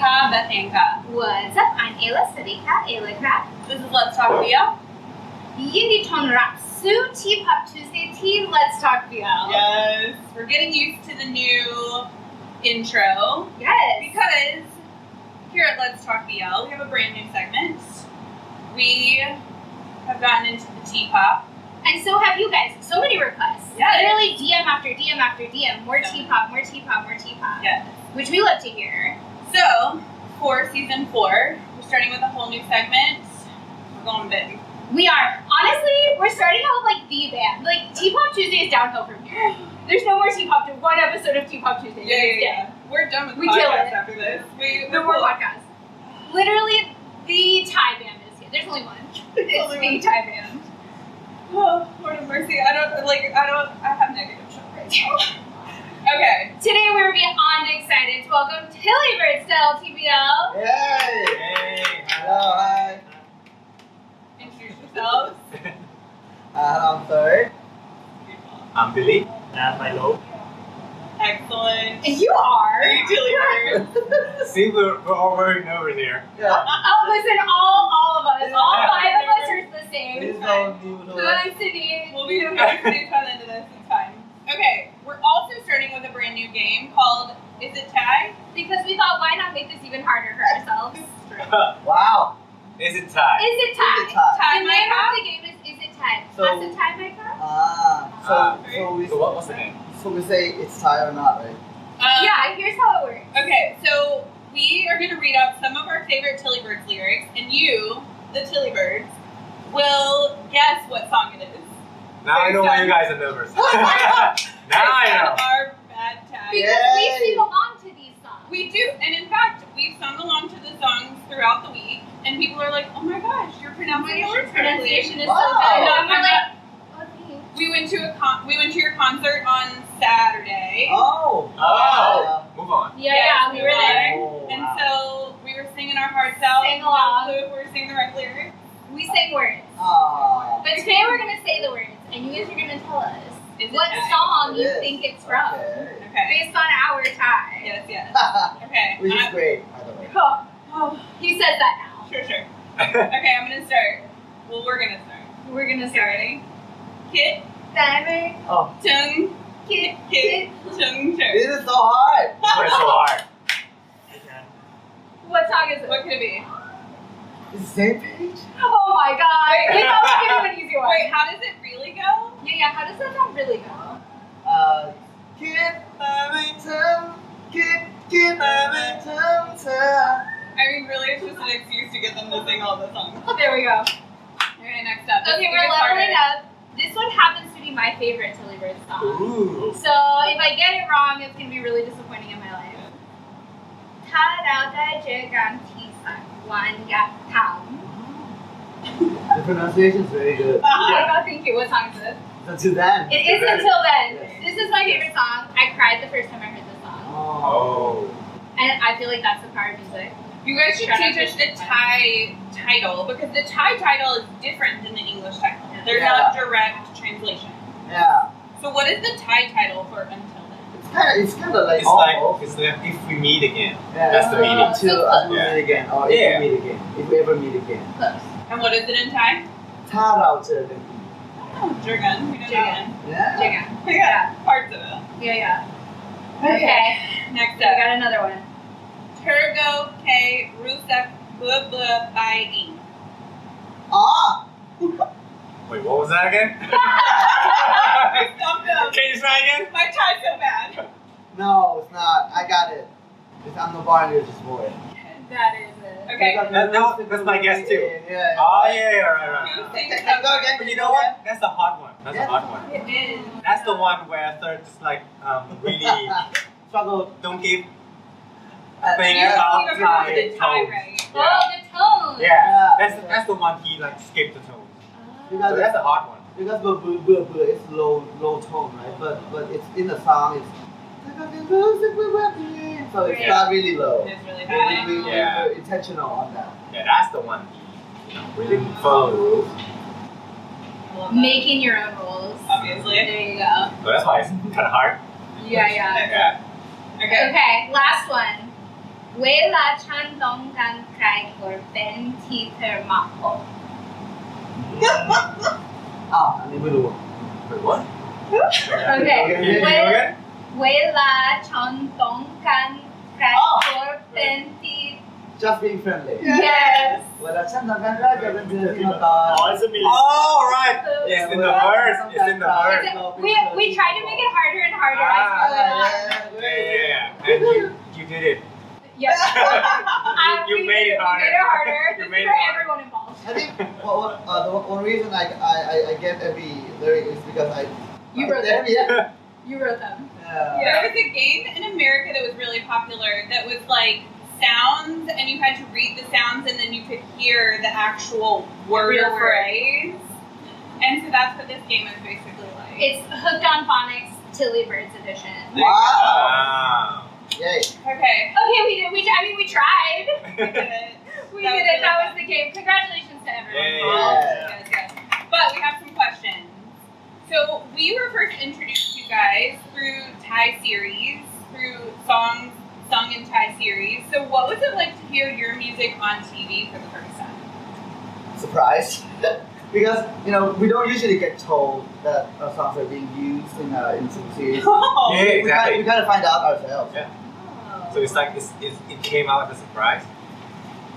Ka, Beth Anka. What's up? I'm Ayla Sadika, Ayla Crab. This is Let's Talk BL. Yindi Ton Rapsu, T-Pop Tuesday, T Let's Talk BL. Yes, we're getting used to the new intro. Yes. Because here at Let's Talk BL, we have a brand new segment. We have gotten into the T-Pop. And so have you guys. So many requests. Yes. Literally DM after DM after DM. More T-Pop, more T-Pop, more T-Pop. Yes. Which we love to hear. So, for season 4, we're starting with a whole new segment. We're going big. We are. Honestly, we're starting out like the band. Like, T-Pop Tuesday is downhill from here. There's no more T-Pop. There's one episode of T-Pop Tuesday. Yeah. We're done with We kill podcasts it. after this. No more podcasts. Literally, the Thai band is here. There's only one. It's the Thai band. Oh, Lord of mercy. I have negative shock right now. Okay. Today we're beyond excited to welcome Tilly Bird to LTBL. Yay! Hey! Hello, hi. Introduce yourselves. I'm third. I'm Billy. And Milo. Excellent. You are. Are you Tilly Bird? See, we're all very nervous here. Yeah. Oh, listen, all of us, all 5 of us are the same. This is all new to us. Good, Sydney. We'll be doing it by the end of this. It's fine. Okay, we're also starting with a brand new game called Is It Tie? Because we thought, why not make this even harder for ourselves? Wow. Is it time? Is it tie? Is it tie? Tie The my name cup? of the game is It Tie? So- That's a tie, my cup? So what's the name? So we say it's Thai or not, right? Yeah, here's how it works. Okay, so we are going to read out some of our favorite Tilly Birds lyrics, and you, the Tilly Birds, will guess what song it is. Now I know why you guys are nervous. Now I know. Our bad tag. Because we Yay. sing along to these songs. We do, and in fact, we've sung along to the songs throughout the week, and people are like, "Oh my gosh, you're pronouncing your words correctly." Pronunciation is Wow. so good. No, And we're I'm like, oh, thanks. We went to your concert on Saturday, Oh. Oh. Move on. Yeah, we were there. Oh, and wow. so we were singing our hearts out. Sing along. No clue if we were singing the right lyrics. We sang words. Aw. But today we're going to say the words, and you guys are going to tell us Is it what tie? song It you is. think it's from. Okay. Okay. Based on our tie. Yes. Okay. Which is great, by the way. Oh, he says that now. Sure. Okay, I'm gonna start. Well, we're gonna start. We're going to start. Ready? Kit, Diamond, Oh, tung, kid, kit, tung, this tung. is so hard. It's so hard. What song is it? What could it be? It's the same page? Oh my god. Wait. Wait, that was gonna be an easy one. Wait, how does it really go? Yeah, how does that song really go? Kid Hamilton, Kid Hamilton. I mean, really, it's just an excuse to get them to sing all the songs. There we go. Okay, next up. Okay, we're leveling up. This one happens to be my favorite Tilly Bird song. Ooh. So if I get it wrong, it's gonna be really disappointing in my life. ถ้าเราได้เจอกันที่สักวันอยากถาม The pronunciation is very good. I don't think it. What song is this? Until then. It is Until Then. Yes. This is my favorite song. I cried the first time I heard this song. Oh. And I feel like that's the power of music. You guys should Shout out teach us to the Thai title because the Thai title is different than the English title. They're Yeah. not direct translation. Yeah. So what is the Thai title for Until Then? It's kind of like It's like if we meet again. yeah, That's the meaning. Until us we Yeah. meet again, or if Yeah. we meet again, if we ever meet again. Close. And what is it in Thai? ถ้าเราเจอกันอีก Oh, Jurgen. We know that one. Yeah. Jiga. Yeah, parts of it. Yeah. Okay. Next I up. got another one. Turgo K Rusak Blah Blah Bai E. Ah. Wait, what was that again? I stumped him. Can you try again? My Thai's so bad. No, it's not. I got it. I'm the bar, you're just boy. That is it. Okay. That's my guess too. Yeah. Oh yeah, right. Who sings Okay, that go part? again. But you know what? That's a hot one. That's a hot one. It is. That's the one where I started just like really Struggle. don't give Thing You about don't even have the Thai Thai tones. right. Oh, the tone. Yeah, that's the one he like skipped the tone. Because So that's a hard one. Because it's low tone, right? But it's in the song. It's so it's Yeah. not really low. It's really We're high. Yeah. intentional on that. Yeah, that's the one he really followed the rules. I love that. Making your own rules. Obviously. There you go. So that's why it's kind of hard. Yeah. Yeah. Okay. Okay, last one. เวลาฉันต้องการใครคนเป็นที่เธอมาพบ อ้าวอันนี้ไม่รู้ Wait, what? โอเค Can you do it again? เวลาฉันต้องการใครคนเป็นที่ just being friendly yes เวลาฉันทำงานได้จะเป็นที่มาตอน Oh, it's a million. Oh, right. It's in the verse. It's in the verse. we tried to make it harder and harder I screwed it up Yeah. And you did it. yes You made it harder. we made it harder You made for it harder. everyone involved I think the one reason I get every lyric is because You wrote them. Yeah. you wrote them There was a game in America that was really popular that was like sounds, and you had to read the sounds, and then you could hear the actual word or phrase. And so that's what this game is basically like. it's Hooked on Phonics Tilly Birds edition Wow. Wow. Yay. Okay. okay we did I mean we tried We did it. we That did was it that really was the game congratulations to everyone Yeah. involved Yes. But we have some questions. So we were first introduced to you guys through Thai series, through songs sung in Thai series. So what was it like to hear your music on TV for the first time? Surprised. Because we don't usually get told that our songs are being used in some series. Yeah, We exactly. gotta find out ourselves. Yeah. So it's like it came out as a surprise.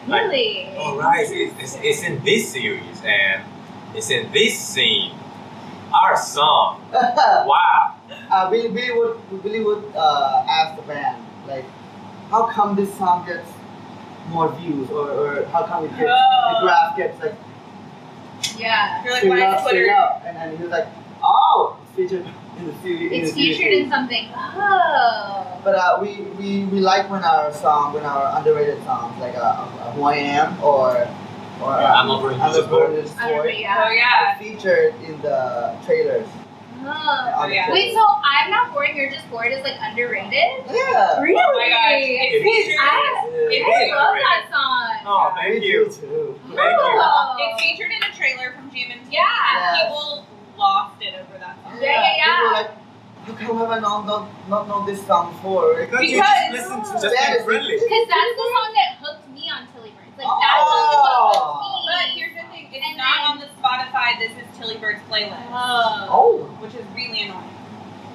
really Oh, right. It's in this series and it's in this scene. Our song. Wow. We would ask the band like, how come this song gets more views, or how come it gets the graph gets like yeah You're like, why is Twitter? straight up, and he was like, oh, it's featured in the series. it's featured in something oh But we like when our underrated songs like Who I Am or I'm Over His I'm Over Board. His I remember, Board yeah. Oh yeah. are featured in the trailers. Oh. On the yeah. Wait, trailers. so I'm Not Boring, You're Just Bored is like underrated? Yeah. Really? Oh my gosh. It's It is. featured. It I is love underrated. that song. Oh, thank Me you. too. Thank you. Oh. It's featured in a trailer from GMMT. Yeah. And people lost it over that song. Yeah. People were like, how come have I not known this song before? Because you Because- just listen to just being friendly. Because that's the song that hooked me on Tilly Birds. Like, that song is what hooked me. But here's the thing, it's And not then- on the Spotify This Is Tilly Bird's playlist. Oh. Which is really annoying.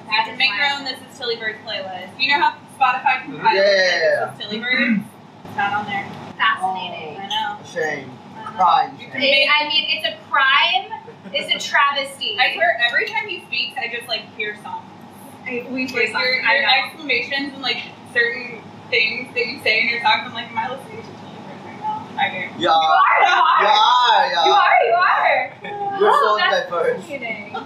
You have to make your own This Is Tilly Bird's playlist. You know how Spotify compiles Yeah. This Is Tilly Birds? It's not on there. Fascinating. I know. Shame. Uh-huh. Crime. You Shame. can- I mean, it's a crime. It's a travesty. I swear, every time he speaks, I just like hear songs. We Like your exclamations and like certain things that you say in your songs, I'm like, am I listening to Tilly Birds right now? I do. Yeah. You Yeah. are. You're so Oh, that's diverse. fascinating.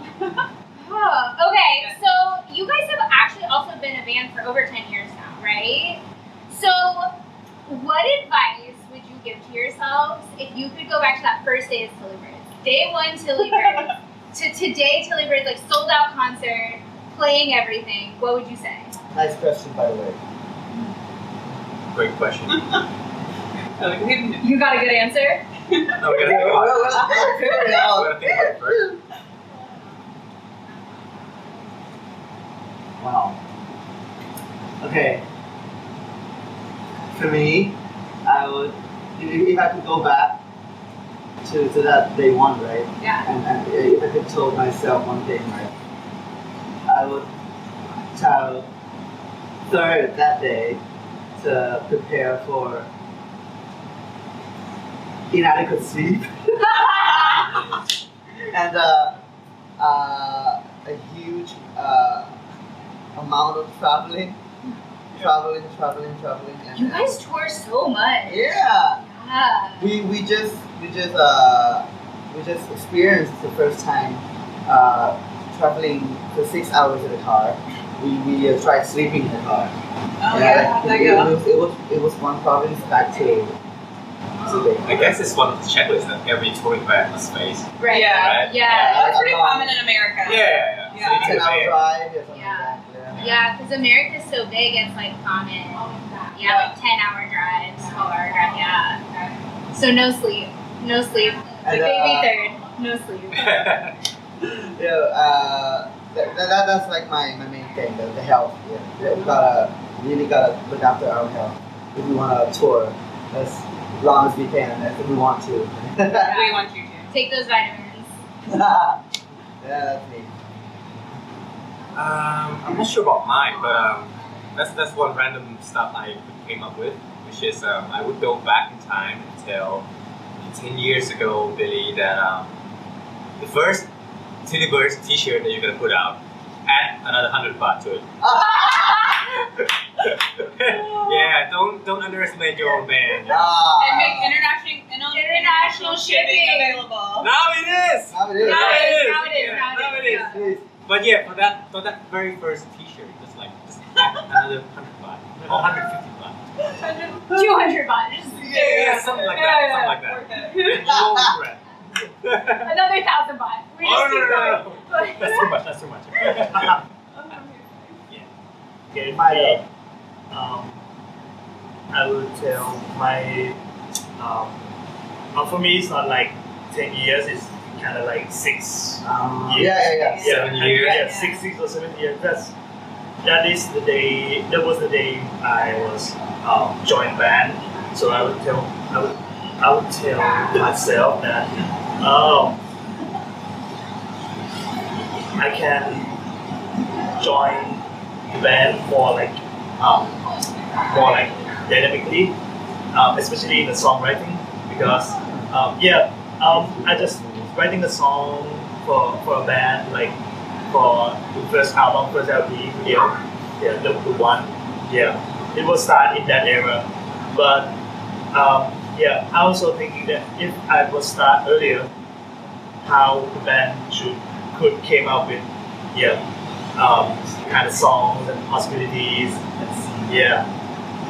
Oh, okay, so you guys have actually also been a band for over 10 years now, right? So, what advice would you give to yourselves if you could go back to that first day of Tilly Birds? Day one Tilly Birds to today Tilly Birds, like sold out concert, playing everything. What would you say? Nice question, by the way. Great question. You got a good answer? No, we gotta think about it. We'll figure it We out. gotta think about it first. Wow. Okay. For me, I would, if I could go back to that day one, right? Yeah. And if I could tell myself one thing, right? I would tell third that day to prepare for inadequate sleep and a huge amount of traveling. And, You guys tour so much. yeah. Yeah. We just experienced the first time traveling for 6 hours in the car. We tried sleeping in the car. Oh yeah, how'd that go? It was one province back to the I guess it's one of the checklists that every touring band must face. Right. Yeah. Right? Yeah. That's pretty common in America. Yeah. Yeah. So you need to 10-hour pay it. drive or something Yeah. like that. Yeah, because America's so big, it's like common. Yeah, like 10-hour drives, 12-hour drive. Yeah. So no sleep. No sleep. Like And, baby third. No sleep. Yeah, that's like my main thing, the health. Yeah. We really gotta look after our health. if we want to tour as long as we can, if we want to. We want you to. Take those vitamins. Yeah, that's me. I'm not sure about mine, but that's one random stuff I came up with, which is I would go back in time and tell 10 years ago, Billy, that the first Tilly Birds t-shirt that you're gonna put out, add another 100 baht to it. Yeah, don't underestimate your own band. And make international shipping available. Now it is. Now it is. Now it is. Please. But yeah, for that very first t-shirt, just add another 100 baht or 150 baht. 200 baht. Yeah, something like that. Worth it. And you won't regret. Another 1,000 baht. We just Oh, keep no. going. That's too much. Okay, Milo. I would tell my for me it's not like 10 years, it's kind of like 6 years. Yeah. 7 years. Yeah, 6 or 7 years. That was the day I was joined band. So I would tell myself that I can join the band more like dynamically, especially in the songwriting, because I just writing a song for a band, like for the first album, first LP, the one, it will start in that era. But I'm also thinking that if I would start earlier, how the band could came up with kind of songs and possibilities, and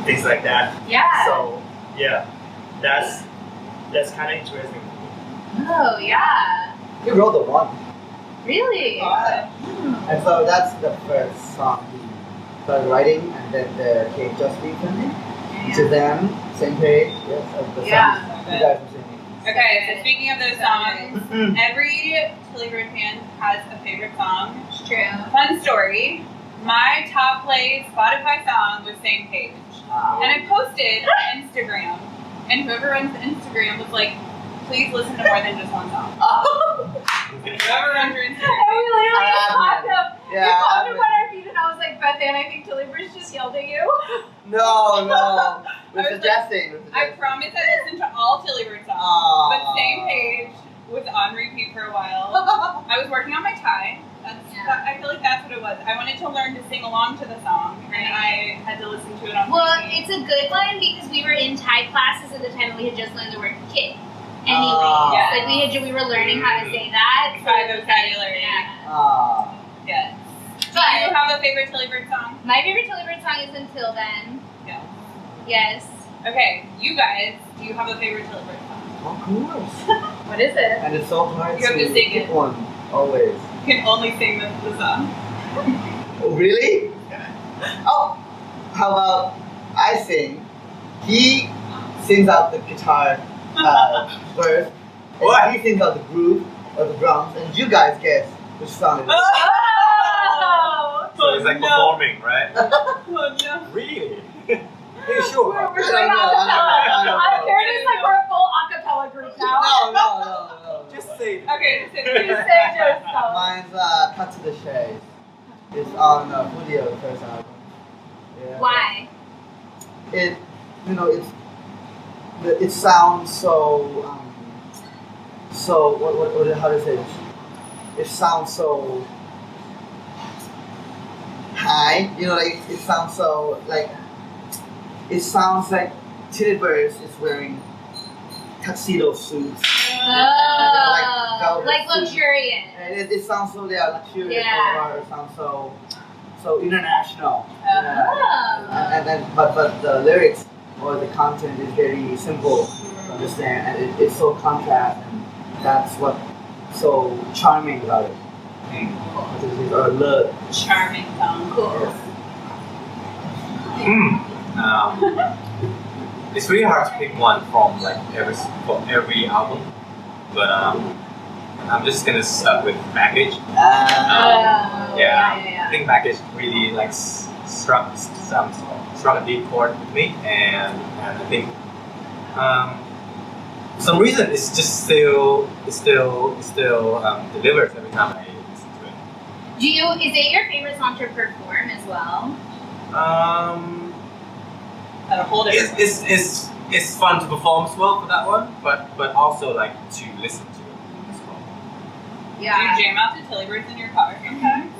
things like that. Yeah. So that's kind of interesting. Oh, yeah. You wrote the one. Really? And so that's the first song he started writing, and then there came Just Recently. To them, same page. Yes, of the songs you guys were singing. Okay, so speaking of those songs, every Tilly Bird fan has a favorite song. It's true. Fun story. My top played Spotify song was Same Page. And I posted on Instagram, and whoever runs Instagram was like, please listen to more than just one song. Whoever runs your Instagram. And we literally popped up. Yeah, we popped I up on our feed, and I was like, Beth Ann, I think Tilly Bird's just yelled at you. No. We're I was suggesting. I promise I listened to all Tilly Bird songs, but Same Page was on repeat for a while. I was working on my Thai. I feel like that's what it was. I wanted to learn to sing along to the song, and I had to listen to it on Well, repeat. it's a good one because we were in Thai classes at the time, and we had just learned the word kid. Anyway, Yeah. like we were learning how to say that. Thai vocabulary. Yeah. Yes. Do But you have a favorite Tilly Bird song? my favorite Tilly Bird song is Until Then. No. Yes. Okay, you guys, do you have a favorite Tilly Bird song? Of course. What is it? And it's so hard You have to sing pick it. one, always. You can only sing the song. Oh, really? Oh, how about I sing? He sings out the guitar verse. What? And he sings out the groove or the drums, and you guys guess which song it is. Oh! So it's like performing, right? Oh no. Really? Hey, sure. We're I doing don't know, I don't know. acapella. Apparently, it's like we're a full acapella group now. No. Just say it. Okay, just say You it. say just so. Mine's Cut to the Chase. It's on Julio, the first album. Yeah. Why? It sounds so how to say it? It sounds so high, it sounds so it sounds like Tilly Birds is wearing tuxedo suits. Oh, velvet like suits. luxurious. And it sounds so luxurious, Yeah. or it sounds so international. Oh. And then but the lyrics or the content is very simple to understand, and it's so contrast, and that's what's so charming about it. Or love. Charming song. Cool. It's really hard to pick one from every album, but I'm just gonna start with Package. Oh, I think Package really struck a deep chord with me, and I think for some reason it still delivers every time I listen to it. Is it your favorite song to perform as well? At a whole different. It's fun to perform as well for that one, but also like to listen to it as well. Do you jam out to Tillybirds in your car sometimes?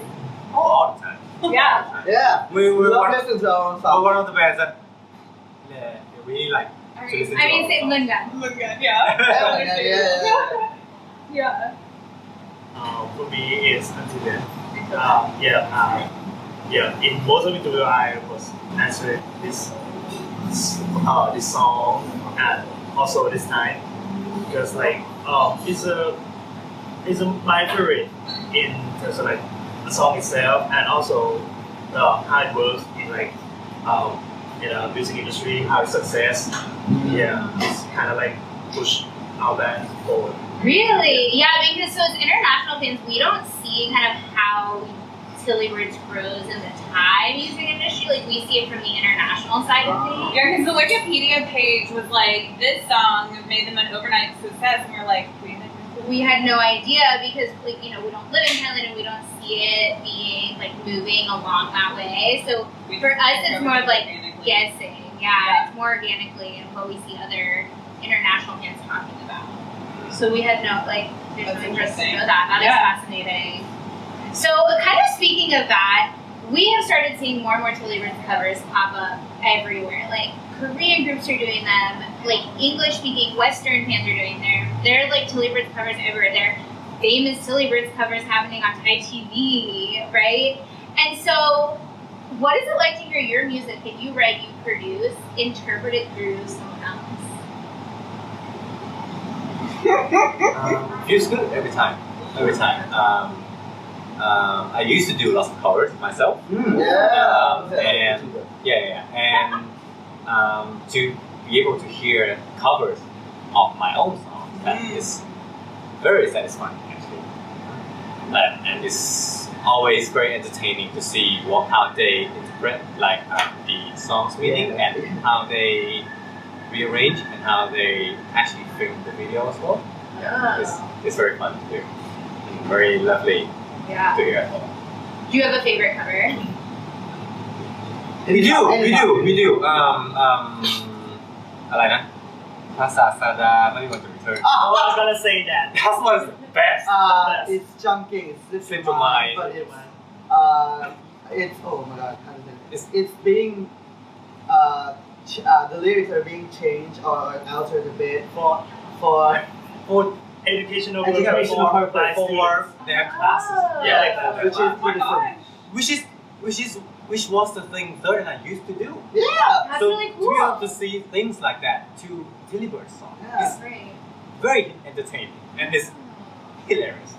All the time. Yeah. Yeah. We love listening to our own we're songs. one of the bands that really like to listen to I mean, our say songs. Lungan. Look good, yeah. Yeah. For me, it's Until Then. In most of the interview, I was answering this song and also this time because it's my favorite in terms of like the song itself and also how it works in in the music industry, how it's success. Yeah, it's kind of like push our band forward. Really? Yeah, because so as international fans, we don't see kind of how Tillybirds grows in the Thai music industry. Like, we see it from the international side of things. Yeah, because the Wikipedia page was like, this song made them an overnight success, and we're like, We had no idea because, like, we don't live in Thailand and we don't see it being, like, moving along that way. So for us, it's more of, like, guessing. Yeah, it's more organically and what we see other international fans talking about. So we had no, like, there's no interest to know that. That is fascinating. So, kind of speaking of that, we have started seeing more and more Tillybirds covers pop up everywhere. Like, Korean groups are doing them, like, English-speaking Western fans are doing them. There are, like, Tillybirds covers everywhere. There are famous Tillybirds covers happening on Thai TV, right? And so, what is it like to hear your music that you write, you produce, interpreted through someone else? Feels good every time. I used to do lots of covers myself. And to be able to hear covers of my own songs, that is very satisfying actually. And it's always very entertaining to see how they interpret the song's meaning and how they rearrange and how they actually film the video as well. It's very fun to do. And very lovely to hear. Do you have a favorite cover? We do. อะไรนะ ภาษาซาดาไม่มีวันจะ return. I was gonna say that. That was the best. It's junking. It's Slip your mind. But it's oh my god, how to say it? It's being the lyrics are being changed or altered a bit for Educational purpose for their classes. Which was the thing Third and I used to do. That's So really to cool. be able to see things like that to Tillybirds song is Great. very entertaining and it's hilarious.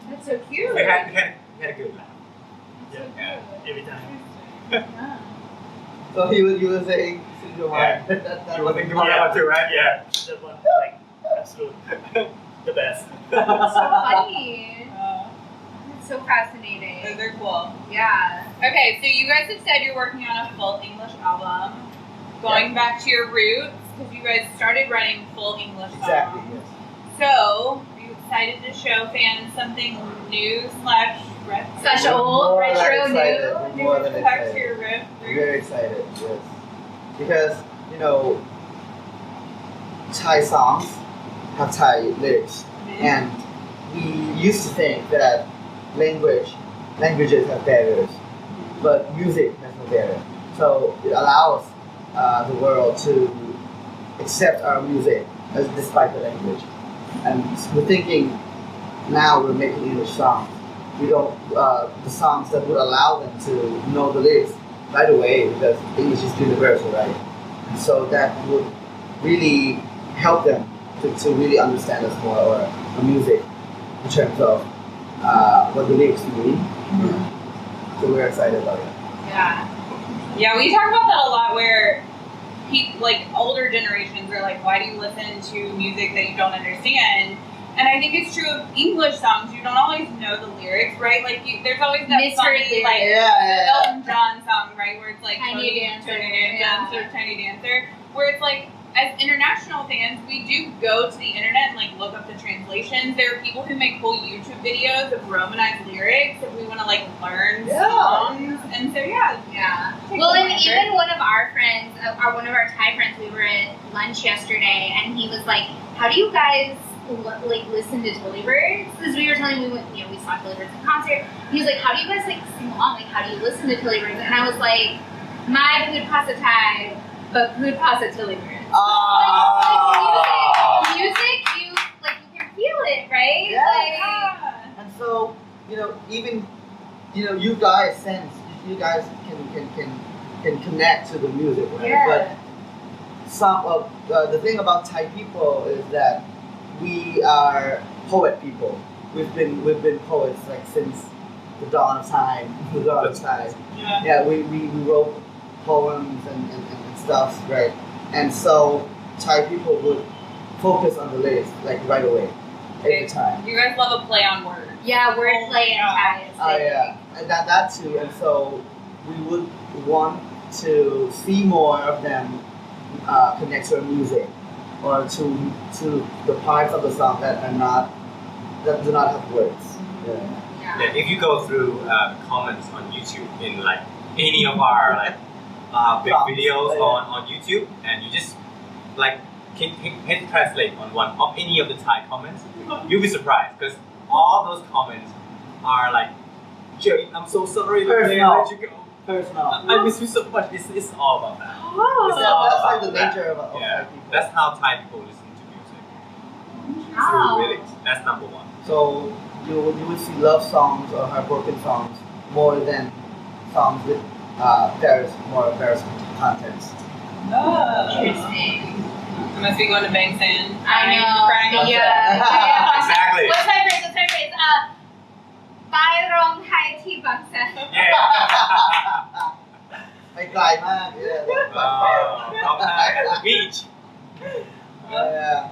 That's so cute. We had a good laugh. Every time. So you were saying Syndrome. You were thinking about that too, right? Yeah, that one, like, absolute, the best. That's so funny. It's so fascinating. Those are cool. Yeah. Okay, so you guys have said you're working on a full English album. Going back to your roots, because you guys started writing full English songs. Exactly. Yes. So, are you excited to show fans something new / Such old, retro, new. More than back to excited. your roots? Very excited. Yes. Because Thai songs have Thai lyrics, and we used to think that languages have barriers, but music has no barrier. So it allows the world to accept our music despite the language. And we're thinking now we're making English songs. We don't the songs that would allow them to know the lyrics right away because English is universal, right? And so that would really help them to really understand us more or the music in terms of what the lyrics mean. So we're excited about it. Yeah, we talk about that a lot where people, like older generations are like, why do you listen to music that you don't understand? And I think it's true of English songs. You don't always know the lyrics, right? Like, there's always that Misheard funny, lyrics. like, Yeah. Elton John song, right? Where it's like Tiny Dancer, Tiny yeah. Dancer, Tiny Dancer. Where it's like, as international fans, we do go to the internet and like look up the translations. There are people who make whole YouTube videos of Romanized lyrics if we want to like learn songs. And so Yeah. take Well, a and look, even right? one of our friends, one of our Thai friends, we were at lunch yesterday, and he was like, "How do you guys like listen to Tilly Birds?" Because we were telling him we saw Tilly Birds in concert. He was like, "How do you guys like sing along? Like, how do you listen to Tilly Birds?" And I was like, "My good pasta Thai, but good pasta Tilly Birds." Like, music, you can feel it, right? Yeah. Like, And so, even you guys can connect to the music, right? yeah. But some of the thing about Thai people is that we are poet people. We've been poets like since the dawn of time. Yeah. Yeah, we wrote poems and stuff, right? And so Thai people would focus on the lyrics like right away, every time. You guys love a play on words. Yeah, wordplay in Thai. is Oh big. yeah, and that too. And so we would want to see more of them connect to our music or to the parts of the song that do not have words. Yeah. Yeah, if you go through comments on YouTube in like any of our like big videos on YouTube, and you just like hit translate on any of the Thai comments, you'll be surprised because all those comments are like, "Jerry, I'm so sorry that they Personal. let you go. Personal. I miss you so much." It's all about that. Oh. It's all That's like about the that. nature of Thai Yeah, people. that's how Thai people listen to music. Wow. Through lyrics. That's number one. So you would see love songs or heartbroken songs more than songs with more embarrassing contents. Interesting. I must be going to Bang San. I know. Crying on Yeah. Exactly. What's my phrase? Bye rong Thai tea bang san. Yeah. ไปไกลมาก yeah. Top Thai at the beach. Yeah.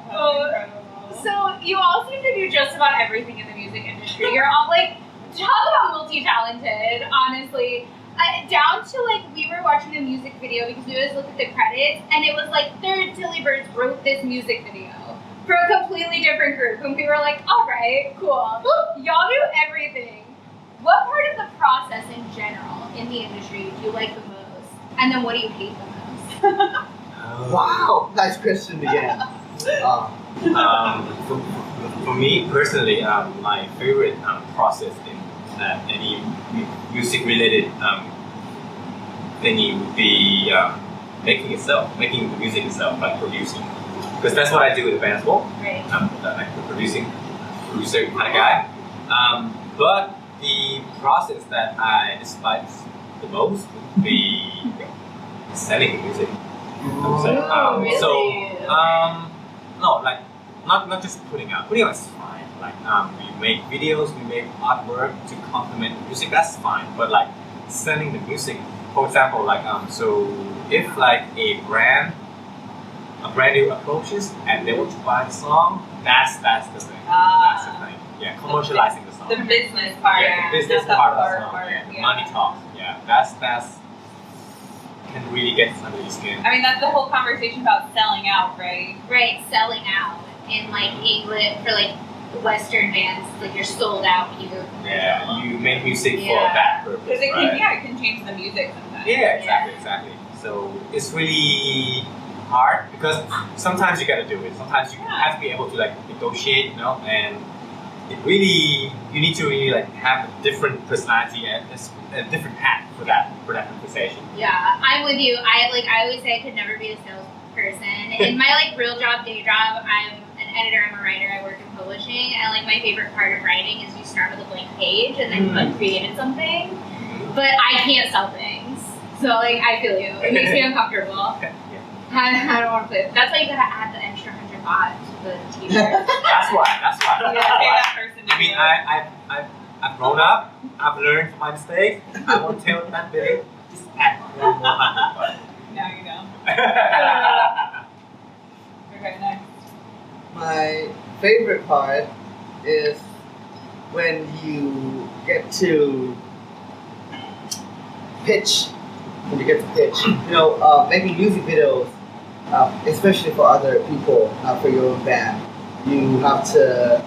So you all seem to do just about everything in the music industry. You're all like, talk about multi-talented, honestly. Down to like, we were watching a music video because we always look at the credits, and it was like, Third Tilly Birds wrote this music video for a completely different group, and we were like, all right, cool. Y'all do everything. What part of the process in general in the industry do you like the most? And then what do you hate the most? Wow, nice question again. For me personally, my favorite process in any music-related thingy would be making the music itself, like producing. Because that's what I do with the band as well. Right. Like the producer kind of guy. But the process that I despise the most would be selling the music. Really? So, no, like not just putting out. Putting out is fine. Like we make videos, we make artwork to complement the music. That's fine. But like selling the music, for example, like so if like a brand new approaches and they want to buy the song, that's the thing. That's the thing. Yeah, commercializing the song. The business part. Yeah, the business That's part of the hard song. part, Yeah. yeah. Money talks. Yeah, that's can really get under your skin. I mean, that's the whole conversation about selling out, right? Right, selling out in like English for like Western bands, like you're sold out. Yeah, you make music for Yeah. that purpose, Because it right? can, it can change the music sometimes. Yeah, exactly. So it's really hard because sometimes you gotta do it. Sometimes you have to be able to like negotiate, and it really you need to really like have a different personality and a different hat for that conversation. Yeah, I'm with you. I always say I could never be a salesperson. In my like real job, day job, I'm an editor, I'm a writer, I work in publishing, and like my favorite part of writing is you start with a blank page and then you like created something. But I can't sell things. So like I feel you. It makes me uncomfortable. I don't want to play. That's why you gotta add the extra 100 baht to the t-shirt. That's why. You gotta pay that person to I mean, do it. I've grown up. I've learned from my mistakes. I won't tell that bit. Just add one more 100 Now you know. baht. Okay, next. My favorite part is when you get to pitch. When you get to pitch, making music videos, especially for other people, not for your own band, you have to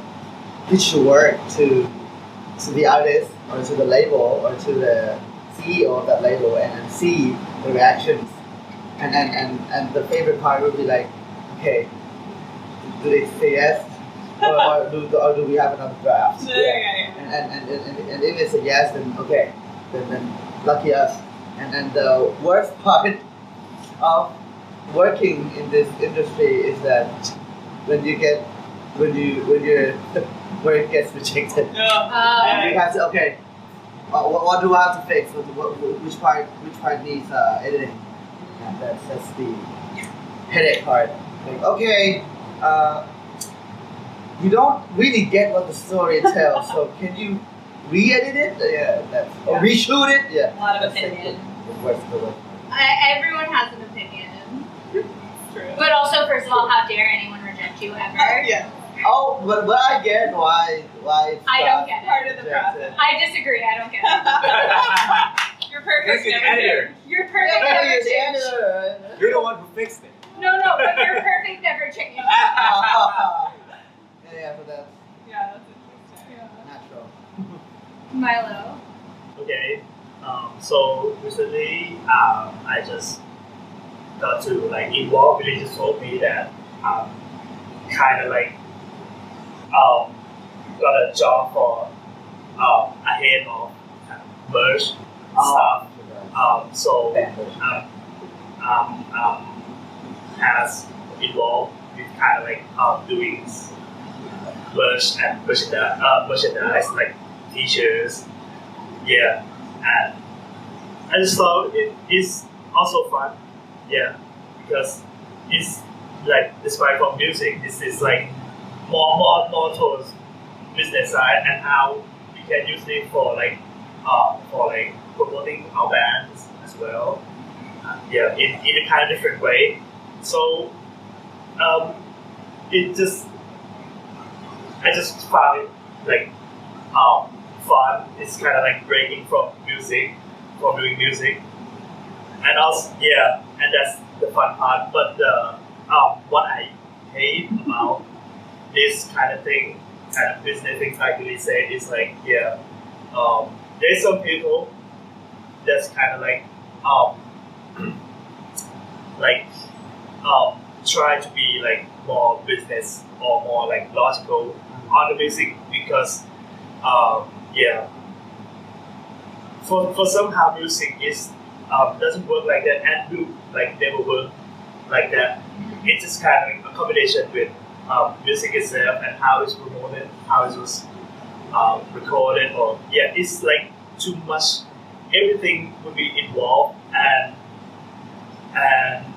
pitch your work to the artist or to the label or to the CEO of that label and see the reactions. And the favorite part would be like, okay, do they say yes? or do we have another draft? Okay. And if it's a yes, then okay, then lucky us. And the worst part of working in this industry is that when your work gets rejected, you have to what do I have to fix? Which part needs editing? And that's the headache part. Like, okay, you don't really get what the story tells, so can you re-edit it? Or reshoot it? Yeah. A lot of opinion. The worst. Everyone has an opinion. True. But also, first of all, how dare anyone reject you ever? Yeah. Oh, but I get why. I don't get it. Part of the process. I disagree. I don't get it. You're perfect. You're an never editor. change. You're perfect, never change. You're the one who fixed it. No, but you're perfect, never change. Yeah, but that's Yeah, that's interesting. natural. Milo. Okay. So recently, I just got to involve. Really just told me that kind of got a job for a head of merch stuff. So has involved with kind of doing merch and merchandise like t-shirts. Yeah, and I just thought it is also fun. Yeah, because it's despite from music, this is more towards business side and how we can use it for promoting our bands as well. Yeah, in a kind of different way. So I just found it fun. It's kind of breaking from doing music, and also and that's the fun part. But what I hate about this kind of thing, kind of business things, like really say, is there's some people that's kind of try to be more business or more logical on the music because for somehow music is doesn't work like that and do never work like that. It's just kind of a combination with music itself and how it's promoted, how it was recorded, or it's too much. Everything would be involved, and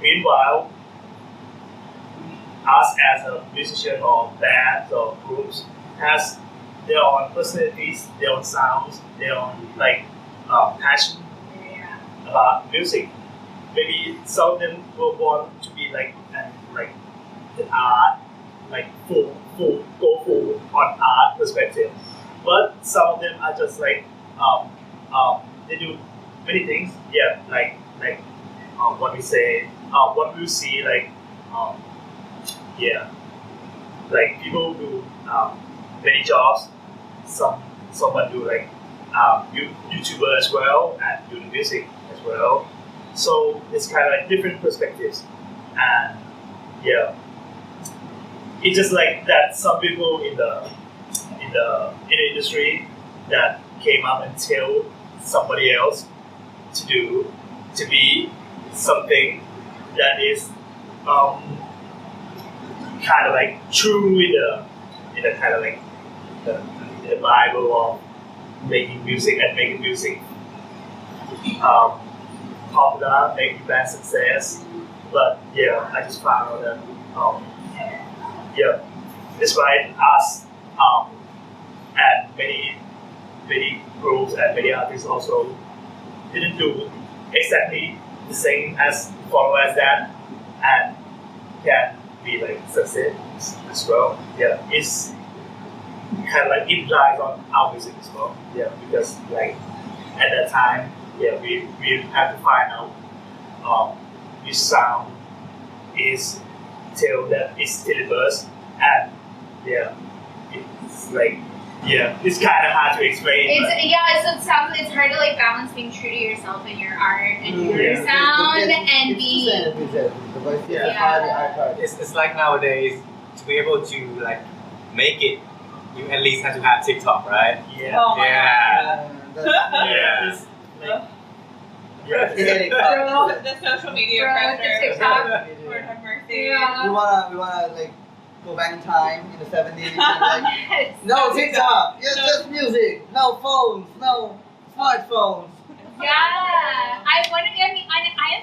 meanwhile, us as a musician or bands or groups has their own personalities, their own sounds, their own passion about music. Maybe some of them were born to be the art, go full on art perspective. But some of them are just they do many things. Yeah, what we say, what we see, people do many jobs. Someone do YouTuber as well and do the music as well. So it's kind of different perspectives, and it's just that some people in the industry that came up and tell somebody else to be something that is kind of true in the kind of the Bible of making music and making music popular, making band success. But I just found out that despite us and many groups and many artists also didn't do exactly the same as follow as that and can be like success as well. Yeah, it's kind of like implies on our music as well. Yeah, because like at that time, yeah, we have to find out which sound is till that is syllabus, and yeah, it's like it's kind of hard to explain. So it sounds it's hard to like balance being true to yourself and your art and your sound and being It's like nowadays to be able to like make it, you at least have to have TikTok, right? Yeah. Oh my Yeah. It's like, God. The social media Bro, the pressure. TikTok. Lord have mercy. Yeah. We wanna like go back in time in the 70s and like Yes. no TikTok, it's just music, no phones, no smartphones. Yeah, I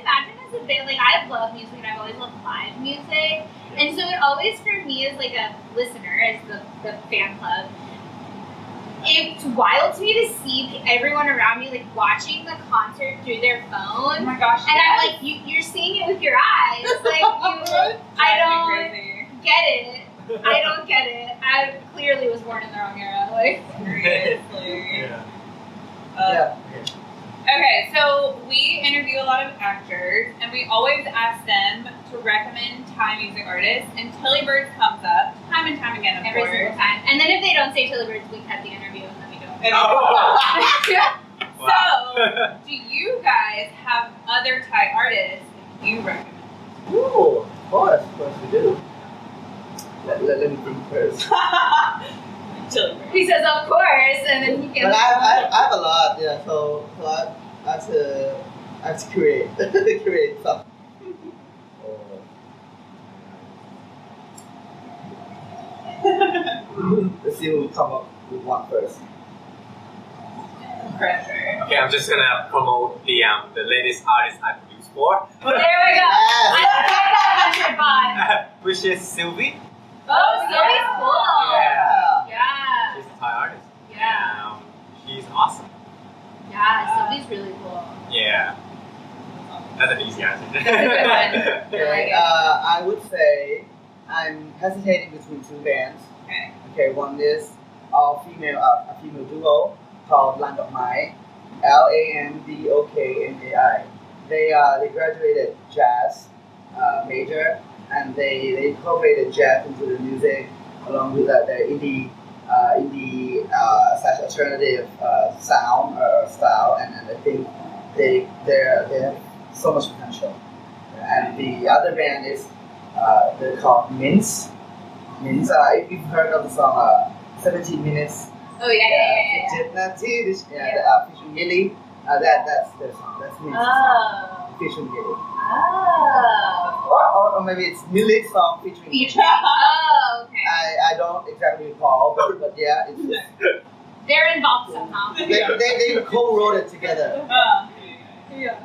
imagine as a band, like I love music and I've always loved live music, and so it always for me as like a listener, as the fan club, it's wild to me to see everyone around me like watching the concert through their Oh phone, my gosh. and I'm like, you're seeing it with your eyes, like I don't get it. I don't get it. I clearly was born in the wrong era. Like, Seriously. yeah. Yeah. Okay, so we interview a lot of actors, and we always ask them to recommend Thai music artists, and Tilly Birds comes up time and time again, of every course. single time. And then if they don't say Tilly Birds, we cut the interview and then we don't. So, do you guys have other Thai artists that you recommend? Ooh, of course we do. Let me bring first. Tilly Birds. He says, of course, and then he But gets. I have a lot, yeah. So I have to create some. Let's see who will come up with one first. Pressure. Okay, I'm just gonna promote the latest artist I produced for, There we go. I Yes. like that 100 baht. which is Sylvie. Oh, Sylvie's cool. Yeah. Yeah. She's a Thai artist. Yeah. She's awesome. Yeah, Sylvie's really cool. Yeah. That's an easy answer. That's a good one. Okay, I would say I'm hesitating between two bands. Okay. Okay, one is a female duo called Land of Mai, LANDOKMAI. They graduated jazz major, and they incorporated jazz into the music along with their indie slash alternative sound or style, and I think they have so much potential. And the other band is they're called Mints. Mints. If you've heard of the song 17 Minutes. Oh, yeah. Featuring Gilly. That's their song. That's Mints. Oh. Featuring Gilly. Oh. Or maybe it's Millet's song featuring Gilly. Oh, okay. I don't exactly recall, but yeah, it's They're involved somehow. they co-wrote it together. Yeah.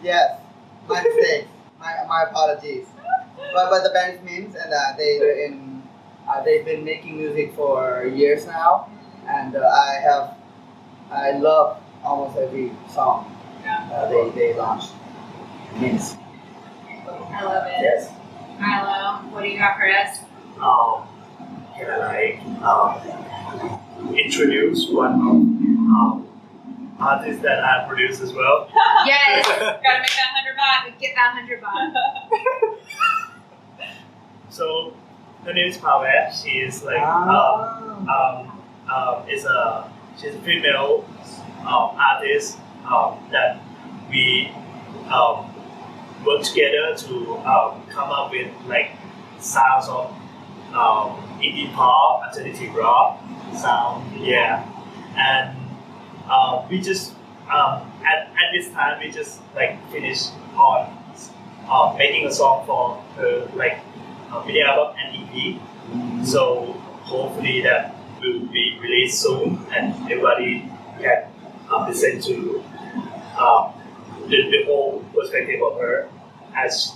Yes, my mistake. My apologies. But the band is Mints, and they've been making music for years now, and I love almost every song they launched. Mints. I love it. Yes. Milo, what do you got for us? Can I introduce one of artists that I produce as well? Yes. Gotta make that 100 baht. Get that 100 baht. So her name is Pavel. She is like she's a female artist that we work together to come up with like sounds of indie pop, alternative rock sound, and we just at this time we just like finished on making a song for her like mini album and EP. So hopefully that will be released soon, and everybody can listen to the whole perspective of her. As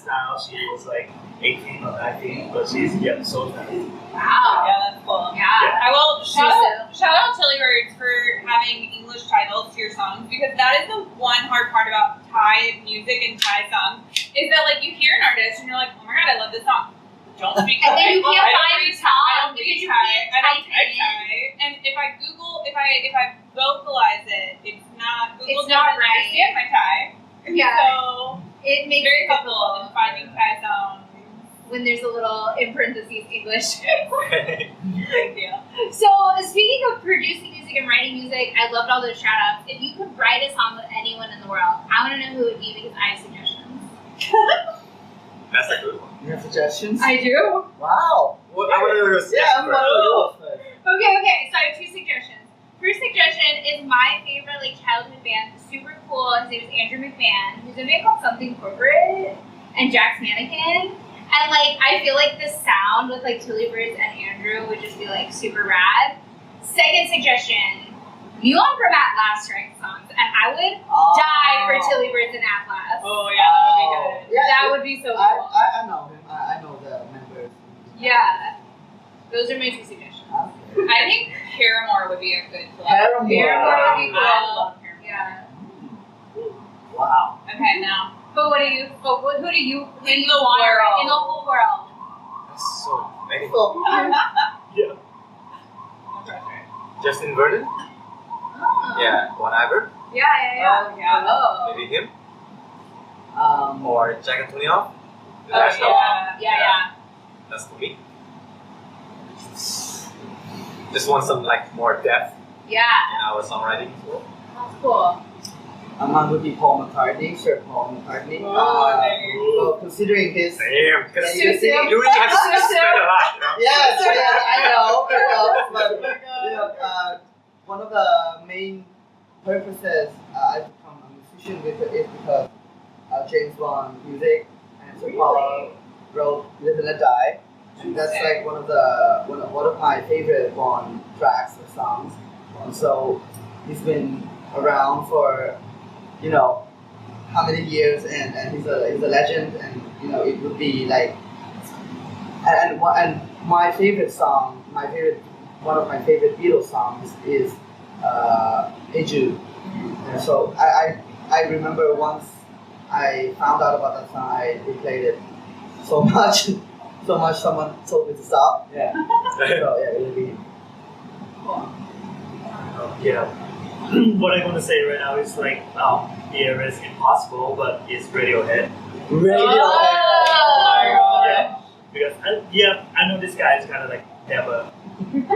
now she was like 18 or 19, but she's young, so Wow. Yeah, that's cool. Yeah. I will shout out Tilly Birds for having having English titles to your songs because that is the one hard part about Thai music and Thai songs is that like you hear an artist and you're like, oh my god, I love this song. Don't speak And Thai. then you can't I don't find read the Thai. I song don't because read you Thai. can't I don't type type it. Thai. And if I Google, if I vocalize it, it's not Google It's not doesn't right. understand my Thai. Yeah. So It makes very it helpful difficult in finding Thai songs. when there's a little in parentheses English. Big deal. So speaking of producing music and writing music, I loved all those shout outs. If you could write a song with anyone in the world, I want to know who it would be because I have suggestions. That's a good one. You have suggestions? I do. Wow. Well, I want to know your Yeah, I'm first. yours first. Okay, so I have two suggestions. First suggestion is my favorite like childhood band, super cool. His name is Andrew McMahon, who's in a band called Something Corporate, and Jack's Mannequin. And like I feel like the sound with like Tilly Birds and Andrew would just be like super rad. Second suggestion, Mulan from Atlas writes songs, and I would die for Tilly Birds and Atlas. Oh yeah, that would be good. Yeah, That would be so cool. I know him. I know the members. Yeah, those are my two suggestions. Okay. I think Paramore would be a good collab. Paramore. Paramore would be I cool. love Paramore. Yeah. Wow. Okay, now. But what do you? But who do you? Who do In you the want world. in the whole world? That's so many. So, Yeah. No pressure. Justin Vernon? Oh. Yeah. Bon Iver? Yeah. Oh, yeah. Oh. Maybe him? or Or Jack Antonioff? The Oh, national? yeah. That's for me. Just want some like more depth Yeah. in our songwriting as well. That's cool. mine would be Paul McCartney, Sir Paul McCartney. Oh, there. Well, considering his Damn, because Yeah, you really have to spend a lot, you know? yes, I know, but you know, one of the main purposes I've become a musician with it is because James Bond music and Sir Paul wrote "Live and Let Die," and that's like one of my favorite Bond tracks or songs. And so he's been around for how many years, and he's a legend, and it would be like and my favorite song, one of my favorite Beatles songs is Hey Jude. And so I remember once I found out about that song, I replayed it so much someone told me to stop. Yeah. So yeah, it would be Yeah. What I'm gonna say right now is like here is impossible, but it's Radiohead. Radiohead. Oh. Yeah. Because I know this guy is kind of like never. But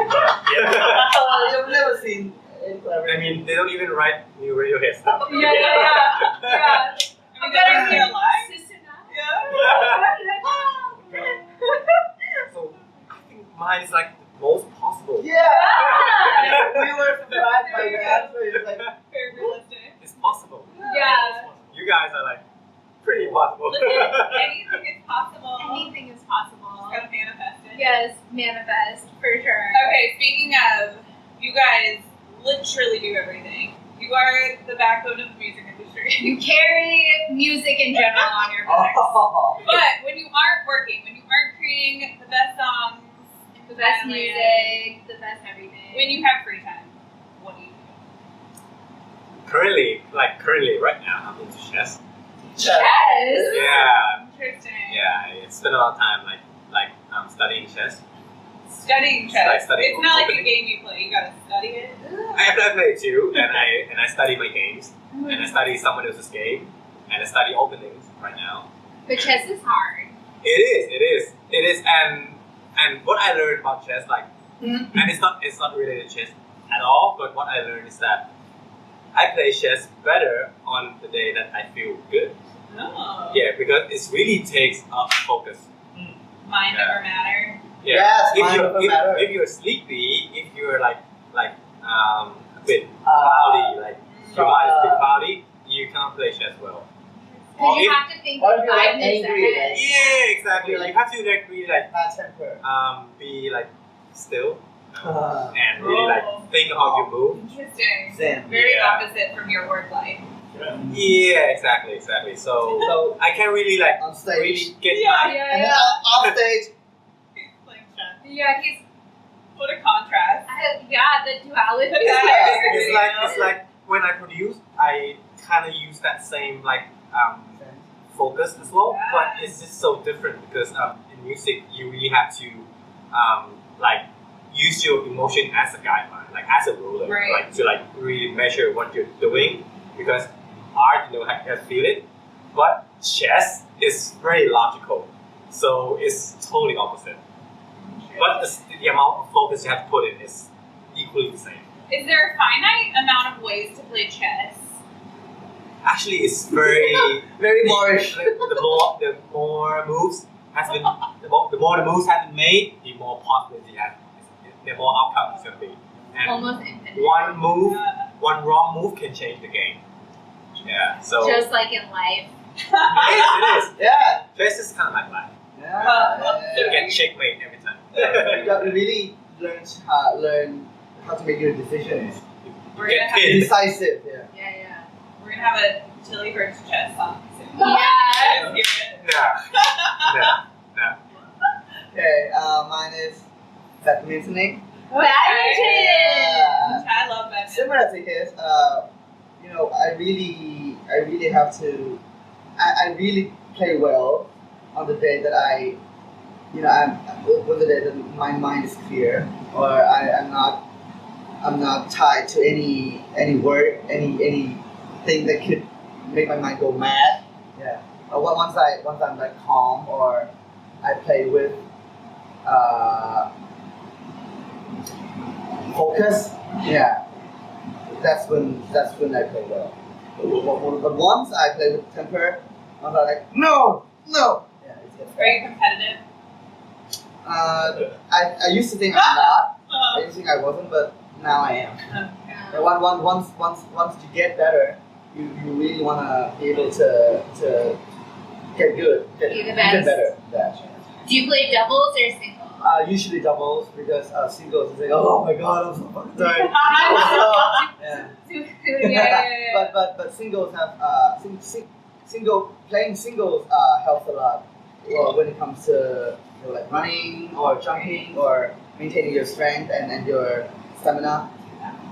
yeah. You've never seen it. I mean, they don't even write new Radiohead stuff. Yeah. I mean, they're here alive. So I think mine is like the most possible. Yeah. We were surprised by your answer. It's like Very realistic. It's possible. Yeah. You guys are like pretty possible. Listen, anything is possible. Anything is possible. Just gotta manifest it. Yes, manifest for sure. Okay, speaking of, you guys literally do everything. You are the backbone of the music industry. You carry music in general on your back. oh. But when you aren't working, when you aren't creating the best songs, The best music, the best everything. when you have free time, what do you do? currently, right now, I'm into chess. Chess. Yeah, Interesting. yeah. It's been a long time, like studying chess. Studying chess. Like studying It's not like a opening. game you play. You gotta study it. I play it too, and I study my games, and I study someone else's game, and I study openings right now. But chess is hard. It is, and what I learned about chess, and it's not related to chess at all, but what I learned is that I play chess better on the day that I feel good. Oh. Yeah, because it really takes up focus. Mind over matter. Yeah. Yes, if mind you're over matter. if you're sleepy, if you're like a bit cloudy, like your mind is a bit cloudy, you can't play chess well. Because you if- have to think or if like you're, like, 5 minutes angry, ahead. like- Yeah, exactly. You're like- You have to really bad temper. be like still Uh, and really like think about your move. Interesting. Zen. Very Yeah. opposite from your work life. Yeah, exactly. So So I can really like on stage, really get Yeah. my and then off stage, He's playing chess. Yeah, he's What a contrast. the duality. Yeah. It's it's like when I produce, I kind of use that same focus as well, but it's just so different because in music you really have to like use your emotion as a guideline, like as a ruler, Right. like to like really measure what you're doing because art, you know, I can feel it, but chess is very logical, so it's totally opposite. But the amount of focus you have to put in is equally the same. Is there a finite amount of ways to play chess? Actually, it's very Very Moorish. the more moves has been the more the moves have been made, the more possibility have the more outcome it's gonna be. And Almost infinite. one wrong move can change the game. Yeah, so Just like in life. it is. Yeah. Chess is kind of like life. You get checkmate every time. You really learn how to make your decisions. We're Get gonna have, pinned. Decisive. Yeah. Yeah. we're gonna have a Tilly Hurts chess song soon. Yeah. Let's hear it. No. Okay. Mine is badminton. Badminton. I love that. Similar to his, you know, I really have to. I really play well on the day that on the day that my mind is clear, or I'm not tied to any word, anything that could make my mind go mad. Yeah. Once I'm like calm, or I play with focus. Yeah. That's when I play well. But once I play with temper, I'm like no. Yeah, it gets Very bad. competitive. I used to think I'm not. I used to think I wasn't, but now I am. And once you get better, you really wanna be able to get good, get Be the even best. better. Yeah. Do you play doubles or singles? Usually doubles because singles is like, oh my god, I'm so fucking tired. Yeah. But singles have playing singles helps a lot. Well, when it comes to like running or jumping or maintaining your strength and your stamina,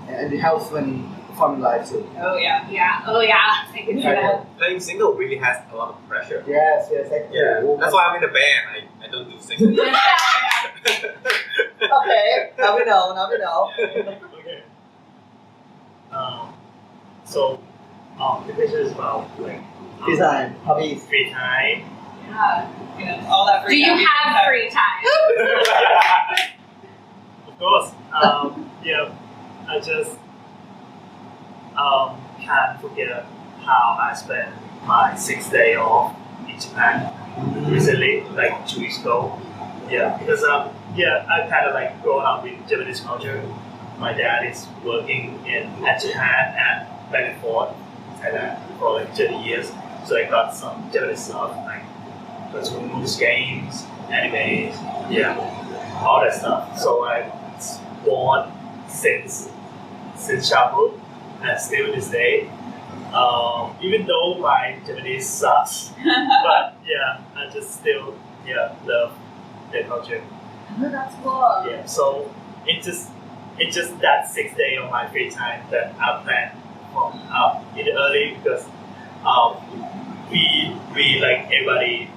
and it helps when performing live too. Oh yeah. Oh yeah. I can see that. Playing single really has a lot of pressure. Yes, exactly. Yeah, that's why I'm in a band. I don't do single. Okay, now we know. Okay. So, the question is about like Design, hobbies. free time. You know, all that Do free you time. have free time? Of course. Yeah. I just can't forget how I spent my 6th day off in Japan recently, like 2 weeks ago. Yeah, because I kind of like grown up with Japanese culture. My dad is working at Japan and back and forth Thailand for like 30 years. So I got some Japanese stuff like cartoons, games, animes, all that stuff. So I born since childhood and still this day. Even though my Japanese sucks, but I just still love their culture. Oh, that's cool. Yeah, so it's just that 6th day of my free time that I plan from in the early because we like everybody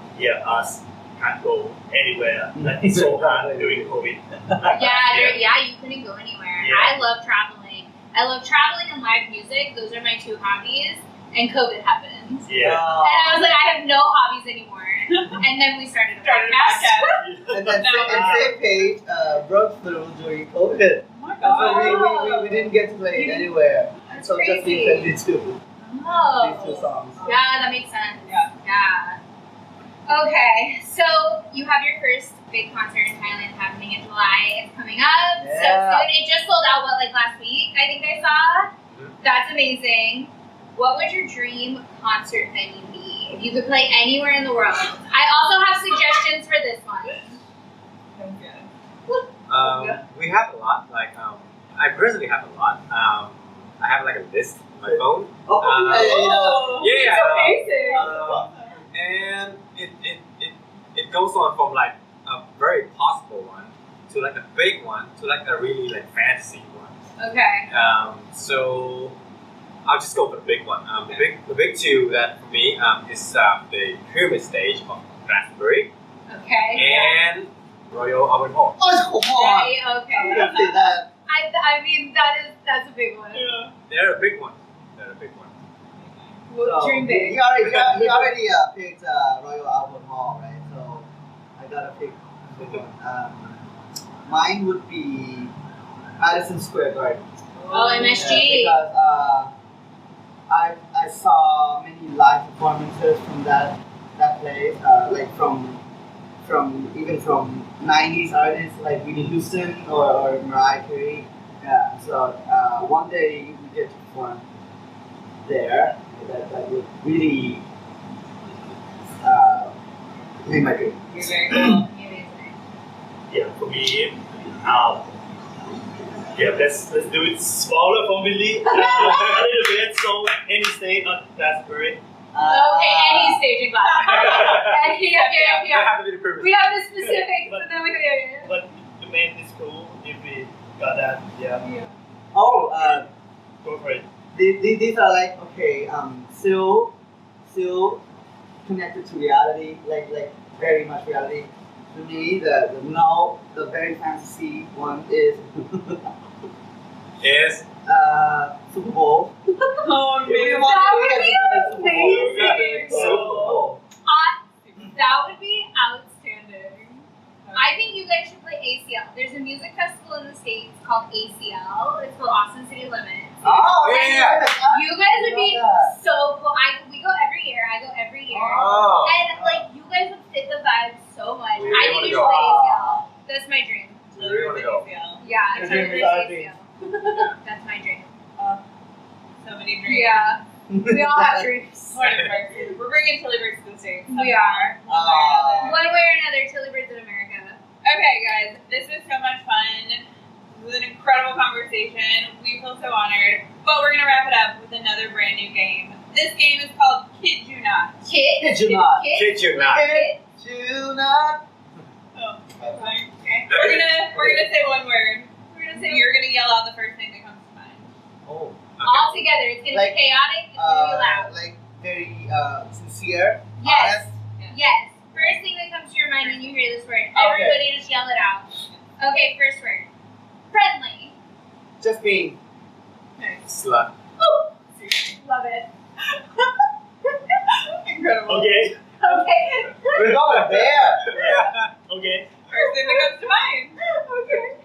us can't go anywhere. Like it's so hard during COVID. You couldn't go anywhere. Yeah. I love traveling. I love traveling and live music. Those are my 2 hobbies. And COVID happened. Yeah. And I was like, I have no hobbies anymore. And then we started a podcast. And then same page broke through during COVID. Oh my So god. we didn't get to play it anywhere. That's So just crazy. these two Oh. songs. Yeah, that makes sense. Yeah. Okay, so you have your first big concert in Thailand happening in July. It's coming up so Yeah. soon. It just sold out, last week, I think I saw? That's amazing. What would your dream concert venue be? If you could play anywhere in the world. I also have suggestions for this one. We have a lot. I personally have a lot. I have like a list on my phone. And it goes on from like a very possible one to like a big one to like a really like fantasy one. Okay. So I'll just go for the big one. The big two that for me is the pyramid stage of Glastonbury Okay. and Royal Albert Hall. Oh, come on! Okay. Okay. I'm gonna say that. I mean that's a big one. Yeah, they're a big one. They're a big one. Dream big. He already picked Royal Albert Hall, right? So I gotta pick a big one. Mine would be Madison Square Garden. Oh, MSG. Because I saw many live performances from that place, like from even from 90s artists like Whitney Houston or Mariah Carey. Yeah, so one day we get to perform there. That would really make my dream. You're very cool. Yeah, for me, let's do it smaller for Billy. A little bit, so any state on Glastonbury. Okay, any staging class. They have to be the pyramid. We have the specifics, and then we go. But the main is cool if we got that. Yeah, Oh, go for it. these are like okay, still connected to reality, like very much reality. To me, the very fantasy one is Yes. Super Bowl. Oh, If we man. want That to would look be at the Super Bowl, amazing. Super Bowl. That would be outstanding. I think you guys should play ACL. There's a music festival in the States called ACL. It's called Austin City Limits. Oh, Yeah. You guys would be I love that. so cool. We go every year. I go every year. Oh. And like you guys would fit the vibe so much. We I wanna think you go. should play ACL. That's my dream. We really want to go. Yeah, Your it's dream totally is our ACL. That's my dream. So many dreams. Yeah. We all have dreams. We're bringing Chili Birds to the States. We are. Aw. One way or another, Chili Birds in America. Okay, guys, this was so much fun. It was an incredible conversation. We feel so honored. But we're going to wrap it up with another brand new game. This game is called Kid You Not. Kid? Kid you not. Kid you not. Kid? Do not. Oh, okay. We're gonna say one word. You're gonna yell out the first thing that comes to mind. Oh. All together. It's going to Like, be chaotic. It's going to be loud. like very sincere. Yes. honest. Yes. First thing that comes to your mind when you hear this word. Everybody just yell it out. Okay, first word. Friendly. Just being. Slut. Ooh. Love it. Incredible. Okay. Okay. We're going there. Okay. First thing that comes to mind. Okay.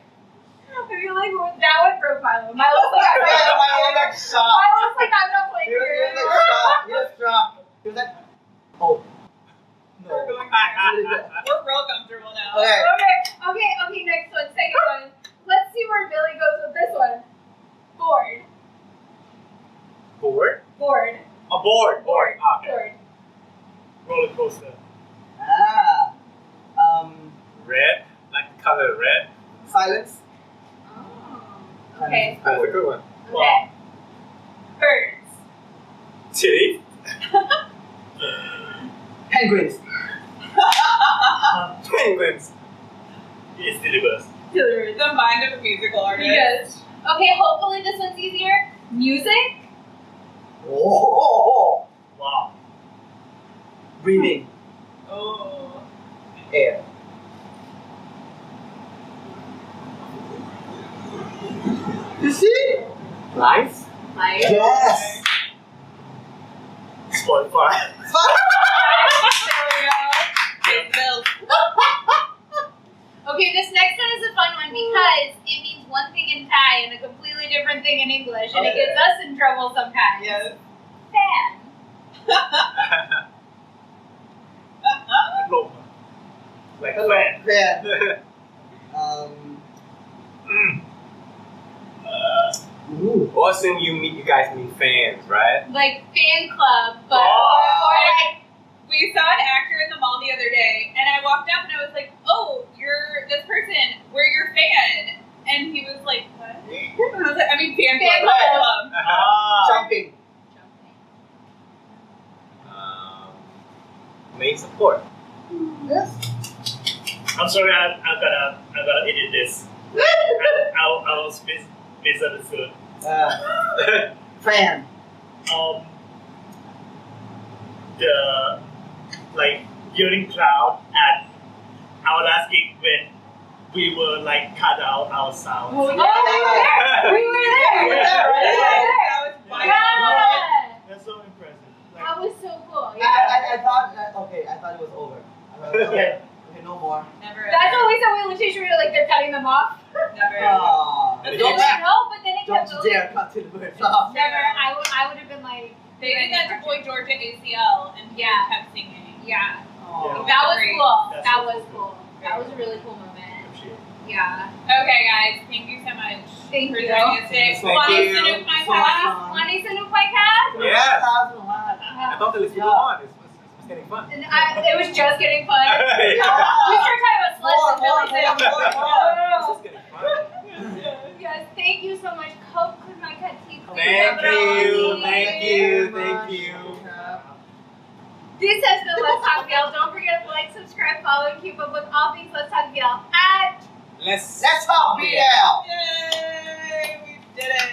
I feel like that one broke Milo. Milo's like, You're like shocked. Milo's like, I'm not playing You're here like anymore. shocked. You're shocked. You're like, oh. We're No. going there. We're real comfortable now. Okay. Okay, next one, second one. Let's see where Billy goes with this one. Bored. Board? Bored. A board. Board. Okay. Bored. Roller coaster. Ah. Red. Like the color red. Silence. Oh. Okay. That's a good one. Okay. Birds. Titty. Penguins. Penguins. It's Dilibus. The mind of a musical artist. Yes. Okay, hopefully this one's easier. Music. Oh. Wow. Breathing. Oh. Air. You see? Nice. Like. Yes. Spotify. There we go. Pay the bills. Okay, this next one is a fun one because it means one thing in Thai and a completely different thing in English, and it Okay. gets us in trouble sometimes. Yes. Fan. Diploma. Like Hello. fan. Fan. Ooh. Also, you guys mean fans, right? Like fan club, but Oh. or like We saw an actor in the mall the other day, and I walked up and I was like, "Oh, you're this person. We're your fan." And he was like, "What?" And I was like, "I mean, fan Fan club." club. Ah. Jumping. Main support. Yes. I'm sorry, I'm gonna edit this. I'll misunderstood. Fan. The like yelling crowd at our last gig when we were like cut out our sound. Oh, we were there. We were there. That was wild. Yeah. That's so impressive. That was so cool. I Yeah. thought that, okay, I thought it was over. I thought, okay, no more. Never. That's always how we Letitia were like they're cutting them off. Never. Oh, And don't, No, but then it don't kept you going. dare cut to the birds off. Never. I would have been like. They did that to Boy Georgia ACL, and he Yeah. kept singing. Yeah. Oh. That was Great. cool. That's That so was cool. cool. That was a really cool moment. Yeah. Okay, guys, thank you so much Thank for you. joining us today. Thank Wanna you. send my So podcast? much fun. Wanna listen to podcast? Yeah. Yeah. I thought the list would go on. It's getting fun. And it was just getting fun. Yeah. We started talking about sluts and More. This is getting fun. Yes, thank you so much. Coke with my cut teeth. Thank you. This has been Let's Talk BL. Don't forget to like, subscribe, follow, and keep up with all things Let's Talk BL at Let's Let's talk BL. Yay! We did it!